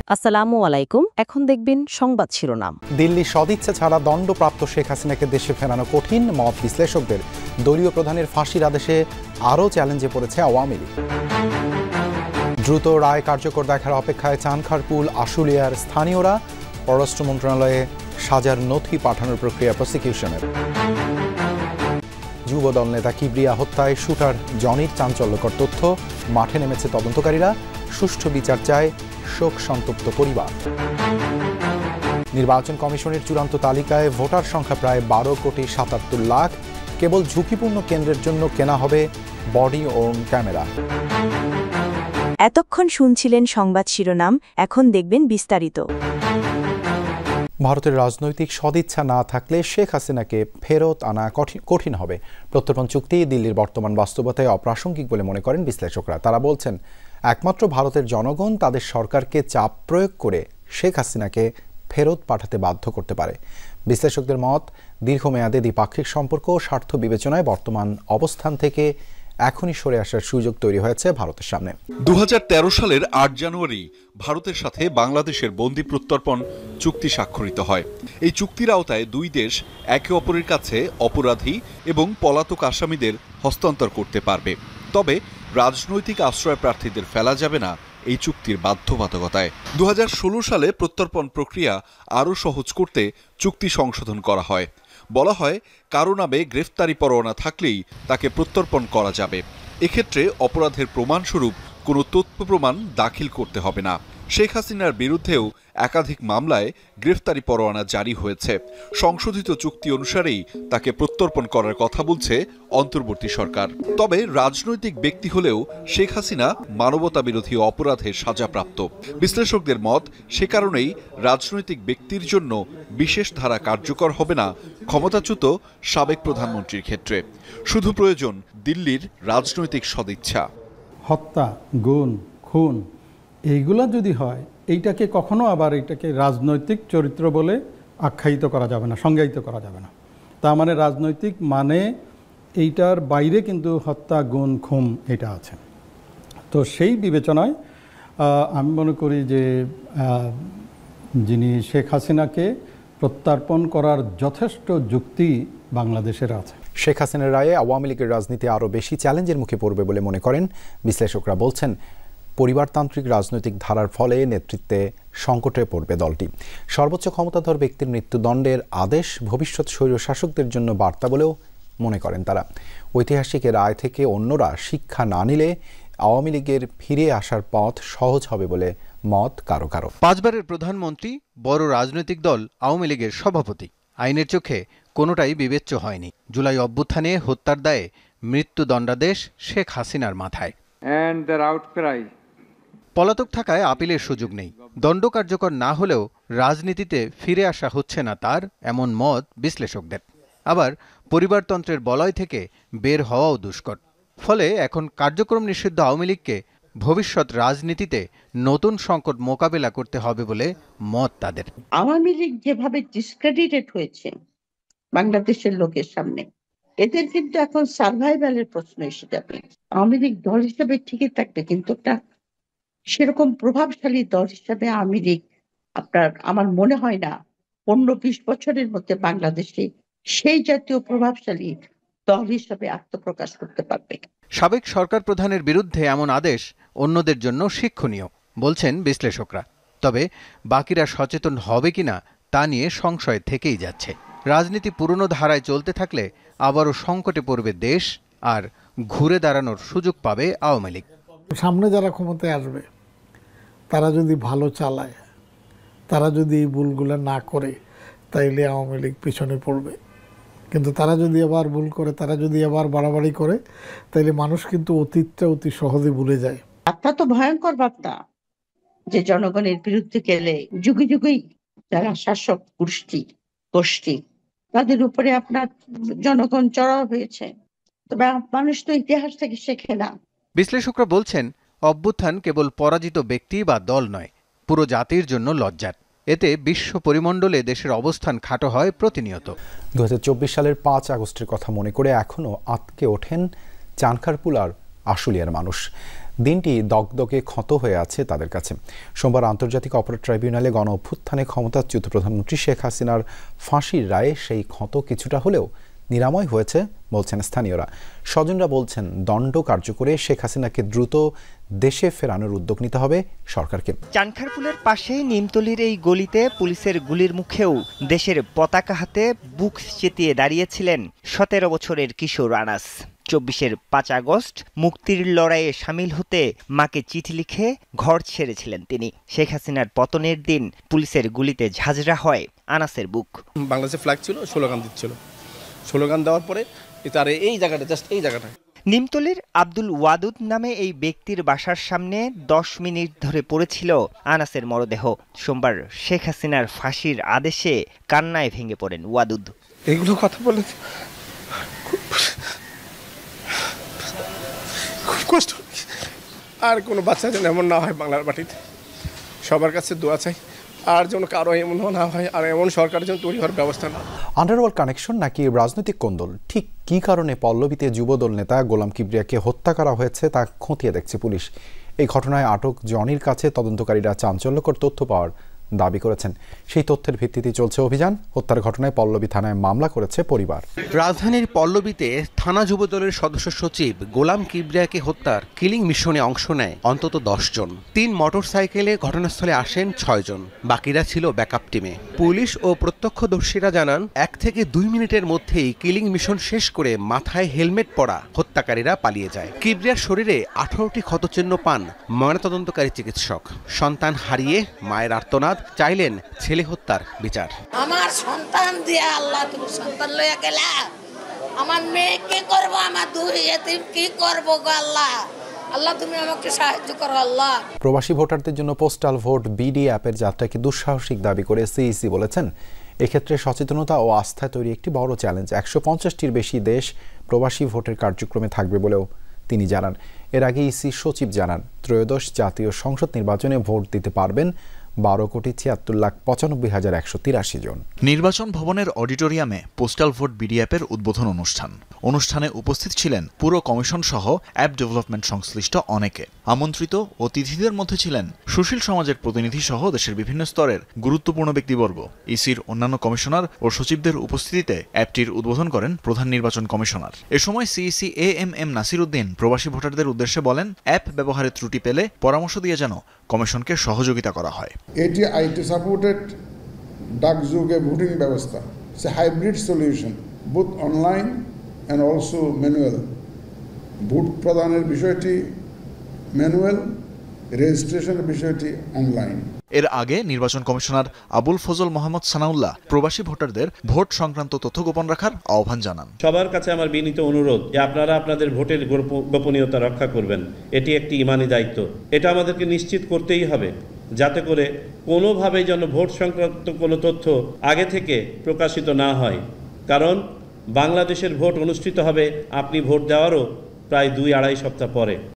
আসসালামু আলাইকুম। এখন দেখবেন সংবাদ শিরোনাম। দিল্লি সদিচ্ছা ছাড়া দণ্ডপ্রাপ্ত শেখ হাসিনাকে দেশে ফেরানো কঠিন, মত বিশ্লেষকদের। দলীয় প্রধানের ফাঁসির আদেশে আরও চ্যালেঞ্জে পড়েছে আওয়ামী লীগ। দ্রুত রায় কার্যকর দেখার অপেক্ষায় চানখারপুল, আশুলিয়ার স্থানীয়রা। পররাষ্ট্র মন্ত্রণালয়ে সাজার নথি পাঠানোর প্রক্রিয়া প্রসিকিউশনের। যুবদল নেতা কিবরিয়া হত্যায় শুটার জনির চাঞ্চল্যকর তথ্য। মাঠে নেমেছে তদন্তকারীরা। সুষ্ঠু বিচার চায় শোক সন্তপ্ত পরিবার। নির্বাচন কমিশনের চূড়ান্ত তালিকায় ভোটার সংখ্যা প্রায় 12,77,00,000। কেবল ঝুঁকিপূর্ণ কেন্দ্রের জন্য কেনা হবে বডি ওর্ন ক্যামেরা। এতক্ষণ শুনছিলেন সংবাদ শিরোনাম, এখন দেখবেন বিস্তারিত। ভারতের রাজনৈতিক সদিচ্ছা না থাকলে শেখ হাসিনাকে ফেরত আনা কঠিন হবে। প্রত্যর্পণ চুক্তি দিল্লির বর্তমান বাস্তবতায় অপ্রাসঙ্গিক বলে মনে করেন বিশ্লেষকরা। তারা বলছেন, একমাত্র ভারতের জনগণ তাদের সরকারকে চাপ প্রয়োগ করে শেখ হাসিনাকে ফেরত পাঠাতে বাধ্য করতে পারে। বিশ্লেষকদের মত, দীর্ঘমেয়াদে দ্বিপাক্ষিক সম্পর্ক ও স্বার্থ বিবেচনায় বর্তমান অবস্থান থেকে এখনই সরে আসার সুযোগ তৈরি হয়েছে ভারতের সামনে। 2013 সালের 8 জানুয়ারি ভারতের সাথে বাংলাদেশের বন্দি প্রত্যর্পণ চুক্তি স্বাক্ষরিত হয়। এই চুক্তির আওতায় দুই দেশ একে অপরের কাছে অপরাধী এবং পলাতক আসামিদের হস্তান্তর করতে পারবে। তবে রাজনৈতিক আশ্রয় প্রার্থীদের ফেলা যাবে না এই চুক্তির বাধ্যবাধকতায়। 2016 সালে প্রত্যর্পণ প্রক্রিয়া আরও সহজ করতে চুক্তি সংশোধন করা হয়। বলা হয়, কারো নামে গ্রেফতারি পরোয়ানা থাকলেই তাকে প্রত্যর্পণ করা যাবে। এক্ষেত্রে অপরাধের প্রমাণস্বরূপ কোনো তথ্য প্রমাণ দাখিল করতে হবে না। শেখ হাসিনার বিরুদ্ধেও একাধিক মামলায় গ্রেফতারি পরোয়ানা জারি হয়েছে। সংশোধিত চুক্তি অনুসারেই তাকে প্রত্যর্পণ করার কথা বলছে অন্তর্বর্তী সরকার। তবে রাজনৈতিক ব্যক্তি হলেও শেখ হাসিনা মানবতাবিরোধী অপরাধের সাজাপ্রাপ্ত। বিশ্লেষকদের মত, সে কারণেই রাজনৈতিক ব্যক্তির জন্য বিশেষ ধারা কার্যকর হবে না ক্ষমতাচ্যুত সাবেক প্রধানমন্ত্রীর ক্ষেত্রে। শুধু প্রয়োজন দিল্লির রাজনৈতিক সদিচ্ছা। হত্যা, গুম, খুন এইগুলা যদি হয়, এইটাকে কখনো আবার এইটাকে রাজনৈতিক চরিত্র বলে আখ্যায়িত করা যাবে না, সংজ্ঞায়িত করা যাবে না। তা মানে রাজনৈতিক মানে এইটার বাইরে কিন্তু হত্যা, গুম, খুন এটা আছে। তো সেই বিবেচনায় আমি মনে করি যে যিনি শেখ হাসিনাকে প্রত্যর্পণ করার যথেষ্ট যুক্তি বাংলাদেশের আছে। শেখ হাসিনার রায়ে আওয়ামী লীগের রাজনীতি আরও বেশি চ্যালেঞ্জের মুখে পড়বে বলে মনে করেন বিশ্লেষকরা। বলছেন, পরিবারতান্ত্রিক রাজনৈতিক ধারার ফলে নেতৃত্বে সংকটে পড়বে দলটি। সর্বোচ্চ ক্ষমতাধর ব্যক্তির মৃত্যুদণ্ডের আদেশ ভবিষ্যৎ স্বৈরশাসকদের জন্য বার্তা বলেও মনে করেন তারা। ঐতিহাসিক রায় থেকে অন্যরা শিক্ষা না নিলে আওয়ামী লীগের ফিরে আসার পথ সহজ হবে বলে মত কারো কারো। 5 বারের প্রধানমন্ত্রী, বড় রাজনৈতিক দল আওয়ামী লীগের সভাপতি, আইনের চোখে কোনোটাই বিবেচ্য হয়নি। জুলাই অভ্যুত্থানে হত্যার দায়ে মৃত্যুদণ্ডাদেশ শেখ হাসিনার মাথায়। পলাতক থাকায় আপিলের সুযোগ নেই। দণ্ড কার্যকর না হলেও রাজনীতিতে ফিরে আসা হচ্ছে না তার, এমন মত বিশ্লেষকদের। আবার পরিবারতন্ত্রের বলয় থেকে বের হওয়াও দুষ্কর। ফলে এখন কার্যক্রম নিষিদ্ধ আওয়ামী লীগকে ভবিষ্যৎ রাজনীতিতে নতুন সংকট মোকাবেলা করতে হবে বলে মত তাদের। আওয়ামী লীগ যেভাবে ডিসক্রেডিটেড হয়েছে বাংলাদেশের লোকের সামনে, এদের কিন্তু এখন সার্ভাইভালের প্রশ্ন এসে যাবে। আওয়ামী লীগ দল হিসেবে ঠিকই থাকবে, কিন্তু একটা সেরকম প্রভাবশালী দল হিসাবে আওয়ামী লীগ আমার মনে হয় না 15-20 বছরের মধ্যে বাংলাদেশে সেই জাতীয় প্রভাবশালী দল হিসাবে আত্মপ্রকাশ করতে পারবে। সাবেক সরকার প্রধানের বিরুদ্ধে এমন আদেশ অন্যদের জন্য শিক্ষণীয় বলছেন বিশ্লেষকরা। তবে বাকিরা সচেতন হবে কিনা তা নিয়ে সংশয় থেকেই যাচ্ছে। রাজনীতি পুরনো ধারায় চলতে থাকলে আবারও সংকটে পড়বে দেশ, আর ঘুরে দাঁড়ানোর সুযোগ পাবে আওয়ামী লীগ। সামনে যারা ক্ষমতায় আসবে তারা যদি ভালো চালায়, তারা যদি এই ভুলগুলো না করে, তাইলে আওয়ামী লীগ পিছনে পড়বে। কিন্তু তারা যদি আবার ভুল করে, তারা যদি আবার বাড়াবাড়ি করে, তাইলে মানুষ কিন্তু অতীতটা অতি সহজে ভুলে যায়। বার্তা তো ভয়ঙ্কর বার্তা, যে জনগণের বিরুদ্ধে গেলে যুগে যুগেই যারা শাসক গোষ্ঠী তাদের উপরে আপনার জনগণ চড়াও হয়েছে। তবে মানুষ তো ইতিহাস থেকে শেখে না। বিশ্লেষকরা বলছেন, অভ্যুত্থান কেবল পরাজিত ব্যক্তি বা দল নয়, পুরো জাতির জন্য লজ্জার। এতে বিশ্ব পরিমণ্ডলে দেশের অবস্থান খাটো হয় প্রতিনিয়ত। 2024 সালের 5 আগস্টের কথা মনে করে এখনও আঁতকে ওঠেন চানখারপুল আর আশুলিয়ার মানুষ। দিনটি দগদগে ক্ষত হয়ে আছে তাদের কাছে। সোমবার আন্তর্জাতিক অপরাধ ট্রাইব্যুনালে গণ অভ্যুত্থানে ক্ষমতাচ্যুত প্রধানমন্ত্রী শেখ হাসিনার ফাঁসির রায়ে সেই ক্ষত কিছুটা হলেও নিরাময় হয়েছে বলছেন স্থানীয়রা। স্বজনরা বলছেন, দণ্ড কার্যকরে শেখ হাসিনাকে দ্রুত দেশে ফেরানোর উদ্যোগ নিতে হবে সরকারকে। চানখারপুলের পাশেই নিমতলির এই গলিতে পুলিশের গুলির মুখেও দেশের পতাকা হাতে বুক চেতিয়ে দাঁড়িয়েছিলেন 17 বছরের কিশোর আনাস। 24-এর 5 আগস্ট মুক্তির লড়াইয়ে সামিল হতে মাকে চিঠি লিখে ঘর ছেড়েছিলেন তিনি। শেখ হাসিনার পতনের দিন পুলিশের গুলিতে ঝাঁঝরা হয় আনাসের বুক। বাংলাদেশের ফ্ল্যাগ ছিল, স্লোগান দিচ্ছিল। স্লোগান দেওয়ার পরে তার এই জায়গাটা, জাস্ট এই জায়গাটা। নিমতলির আব্দুল ওয়াদুদ নামে এই ব্যক্তির বাসার সামনে 10 মিনিট ধরে পড়েছিল আনাসের মরদেহ। সোমবার শেখ হাসিনার ফাঁসির আদেশে কান্নায় ভেঙে পড়েন ওয়াদুদ। এগুলো কথা বলে খুব কষ্ট। আর কোনো বাচ্চা যেন এমন না হয় বাংলার মাটিতে। সবার কাছে দোয়া চাই, আর যেন কারো এমন না হয়, আর এমন সরকারের জন্য তৈরি হওয়ার ব্যবস্থা না। আন্ডারওয়ার্ল্ড কানেকশন নাকি রাজনৈতিক কোন্দল, ঠিক কী কারণে পল্লবীতে যুবদল নেতা গোলাম কিবরিয়াকে হত্যা করা হয়েছে তা খতিয়ে দেখছে পুলিশ। এই ঘটনায় আটক জনির কাছে তদন্তকারীরা চাঞ্চল্যকর তথ্য পাওয়ার দাবি করেছেন। সেই তথ্যের ভিত্তিতে চলছে অভিযান। হত্যার ঘটনায় পল্লবী থানায় মামলা করেছে পরিবার। রাজধানীর পল্লবীতে থানা যুবদলের সদস্য সচিব গোলাম কিবরিয়াকে হত্যার কিলিং মিশনে অংশ নেয় অন্তত 10 জন। 3 মোটরসাইকেলে ঘটনাস্থলে আসেন 6 জন, বাকিরা ছিল ব্যাকআপ টিমে। পুলিশ ও প্রত্যক্ষদর্শীরা জানান, 1 থেকে 2 মিনিটের মধ্যেই কিলিং মিশন শেষ করে মাথায় হেলমেট পরা হত্যাকারীরা পালিয়ে যায়। কিবরিয়ার শরীরে 18টি ক্ষতচিহ্ন পান ময়নাতদন্তকারী চিকিৎসক। সন্তান হারিয়ে মায়ের আর্তনাদ, চাইলেন ছেলে হত্যার বিচার। আমার সন্তান দিয়া আল্লাহ, তুমি সন্তান লইয়া গেলা, আমার মেয়ে কি করবো, আমার 2 এতিম কি করবো গো আল্লাহ, আল্লাহ তুমি আমাকে সাহায্য করো আল্লাহ। প্রবাসী ভোটারদের জন্য পোস্টাল ভোট বিডি অ্যাপের যাত্রাকে দুঃসাহসিক দাবি করে সিইসি বলেছেন, এক্ষেত্রে সচেতনতা ও আস্থা তৈরি একটি বড় চ্যালেঞ্জ। 150টির বেশি দেশ প্রবাসী ভোটের কার্যক্রমে থাকবে বলেও তিনি জানান। এর আগে ইসি সচিব জানান, ত্রয়োদশ জাতীয় সংসদ নির্বাচনে ভোট দিতে পারবেন 12,76,95,183 জন। নির্বাচন ভবনের অডিটোরিয়ামে পোস্টাল ভোট বিডি অ্যাপের উদ্বোধন অনুষ্ঠানে উপস্থিত ছিলেন পুরো কমিশন সহ অ্যাপ ডেভেলপমেন্ট সংশ্লিষ্ট অনেকে। আমন্ত্রিত অতিথিদের মধ্যে ছিলেন সুশীল সমাজের প্রতিনিধি সহ দেশের বিভিন্ন স্তরের গুরুত্বপূর্ণ ব্যক্তিবর্গ। ইসির অন্যান্য কমিশনার ও সচিবদের উপস্থিতিতে অ্যাপটির উদ্বোধন করেন প্রধান নির্বাচন কমিশনার। এ সময় সিইসি এএমএম নাসির উদ্দিন প্রবাসী ভোটারদের উদ্দেশ্যে বলেন, অ্যাপ ব্যবহারে ত্রুটি পেলে পরামর্শ দিয়ে যেন কমিশনকে সহযোগিতা করা হয়। এটি আইটি সাপোর্টেড ডাক যুগে ভোটিং ব্যবস্থা, সে hybrid solution, both online and also manual. Vote প্রদানের বিষয়টি ম্যানুয়াল, রেজিস্ট্রেশনের বিষয়টি অনলাইন। এর আগে নির্বাচন কমিশনার আবুল ফজল মোহাম্মদ সানাউল্লাহ প্রবাসী ভোটারদের ভোট সংক্রান্ত তথ্য গোপন রাখার আহ্বান জানান। সবার কাছে আমার বিনীত অনুরোধ যে আপনারা আপনাদের ভোটের গোপনীয়তা রক্ষা করবেন। এটি একটি ইমানি দায়িত্ব। এটা আমাদেরকে নিশ্চিত করতেই হবে যাতে করে কোনোভাবে যেন ভোট সংক্রান্ত কোনো তথ্য আগে থেকে প্রকাশিত না হয়। কারণ বাংলাদেশের ভোট অনুষ্ঠিত হবে আপনি ভোট দেওয়ারও প্রায় 2-2.5 সপ্তাহ পরে।